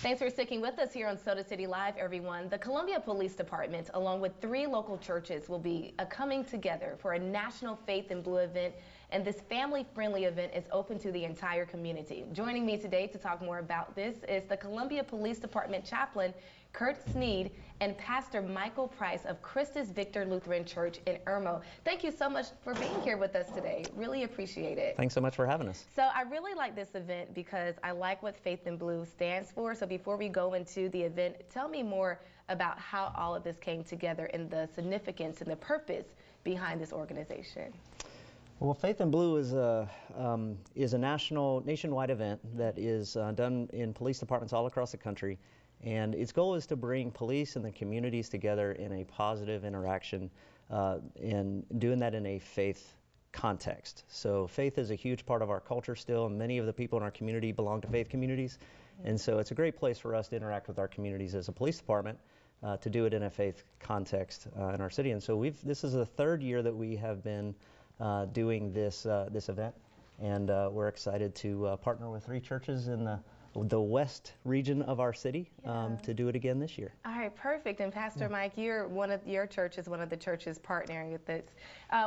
Thanks for sticking with us here on Soda City Live, everyone. The Columbia Police Department, along with 3 local churches, will be coming together for a national Faith in Blue event, and this family-friendly event is open to the entire community. Joining me today to talk more about this is the Columbia Police Department chaplain, Kurt Sneed, and Pastor Michael Price of Christus Victor Lutheran Church in Irmo. Thank you so much for being here with us today. Really appreciate it. Thanks so much for having us. So I really like this event because I like what Faith in Blue stands for. So before we go into the event, tell me more about how all of this came together and the significance and the purpose behind this organization. Well, Faith in Blue is a nationwide event that is done in police departments all across the country. And its goal is to bring police and the communities together in a positive interaction and doing that in a faith context. So faith is a huge part of our culture still, and many of the people in our community belong to faith communities. And so it's a great place for us to interact with our communities as a police department to do it in a faith context in our city. And so this is the 3rd year that we have been doing this event, and we're excited to partner with 3 churches in the west region of our city to do it again this year. All right, perfect. And Pastor Mike, your church is one of the churches partnering with this.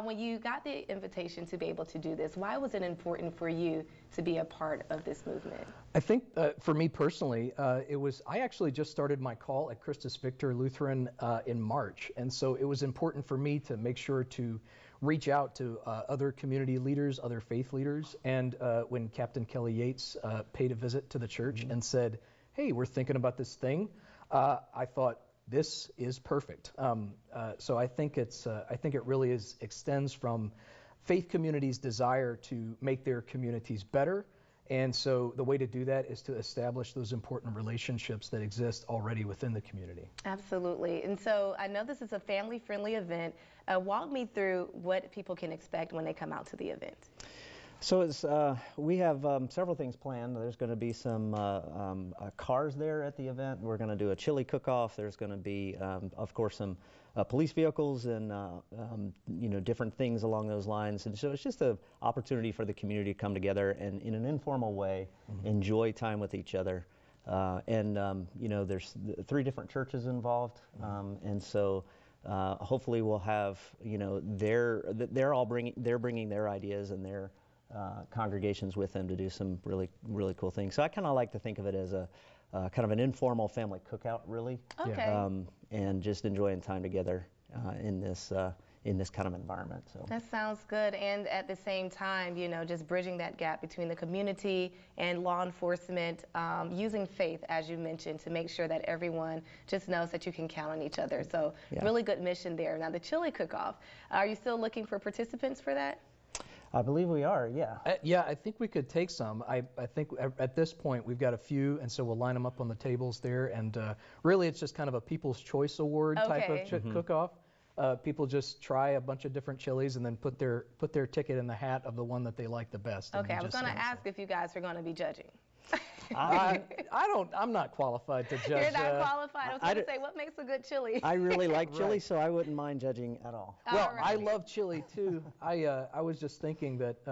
When you got the invitation to be able to do this, why was it important for you to be a part of this movement? I think for me personally, I actually just started my call at Christus Victor Lutheran in March, and so it was important for me to make sure to reach out to other community leaders, other faith leaders. And when Captain Kelly Yates paid a visit to the church and said, hey, we're thinking about this thing, I thought, this is perfect. So I think it really extends from faith communities' desire to make their communities better. And so the way to do that is to establish those important relationships that exist already within the community. Absolutely. And so I know this is a family-friendly event. Walk me through what people can expect when they come out to the event. So we have several things planned. There's going to be some cars there at the event. We're going to do a chili cook-off. There's going to be, of course, some police vehicles and different things along those lines. And so it's just an opportunity for the community to come together and, in an informal way, enjoy time with each other. There's 3 different churches involved, and so hopefully we'll have they're bringing their ideas and their congregations with them to do some really cool things. So I kind of like to think of it as a kind of an informal family cookout, really. Okay. And just enjoying time together in this kind of environment. So that sounds good. And at the same time, just bridging that gap between the community and law enforcement, using faith, as you mentioned, to make sure that everyone just knows that you can count on each other. So really good mission there. Now the chili cook-off, are you still looking for participants for that? I believe we are, yeah. I think we could take some. I think at this point we've got a few, and so we'll line them up on the tables there. And really it's just kind of a People's Choice Award type of cook-off. People just try a bunch of different chilies and then put their ticket in the hat of the one that they like the best. Okay, I was going to ask if you guys are going to be judging. I'm not qualified to judge. You're not qualified. I was going to say, what makes a good chili? I really like chili, so I wouldn't mind judging at all. Well, I love chili too. I was just thinking that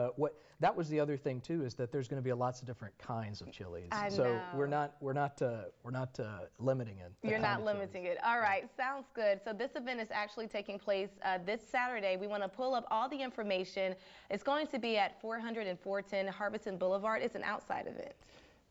that was the other thing too, is that there's going to be lots of different kinds of chilies. I so know. we're not limiting it. You're not limiting it. All right, sounds good. So this event is actually taking place this Saturday. We want to pull up all the information. It's going to be at 400 and 410 Harbison Boulevard. It's an outside event.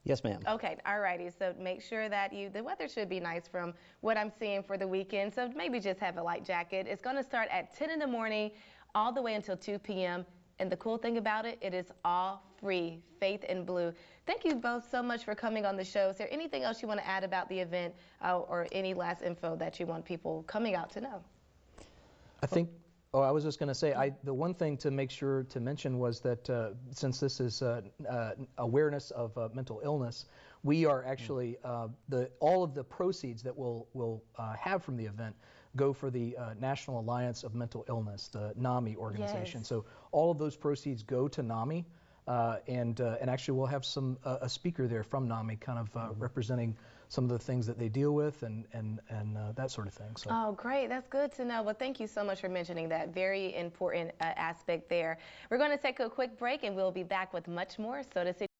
Yes, ma'am. Okay, all righty. So make sure that the weather should be nice from what I'm seeing for the weekend. So maybe just have a light jacket. It's going to start at 10 in the morning all the way until 2 p.m. And the cool thing about it, it is all free. Faith in Blue. Thank you both so much for coming on the show. Is there anything else you want to add about the event or any last info that you want people coming out to know? I was just going to say, the one thing to make sure to mention was that since this is awareness of mental illness, we are actually, all of the proceeds that we'll have from the event go for the National Alliance of Mental Illness, the NAMI organization. Yes. So all of those proceeds go to NAMI, and actually we'll have a speaker there from NAMI kind of representing some of the things that they deal with and that sort of thing. So. Oh, great. That's good to know. Well, thank you so much for mentioning that. Very important aspect there. We're going to take a quick break, and we'll be back with much more Soda City.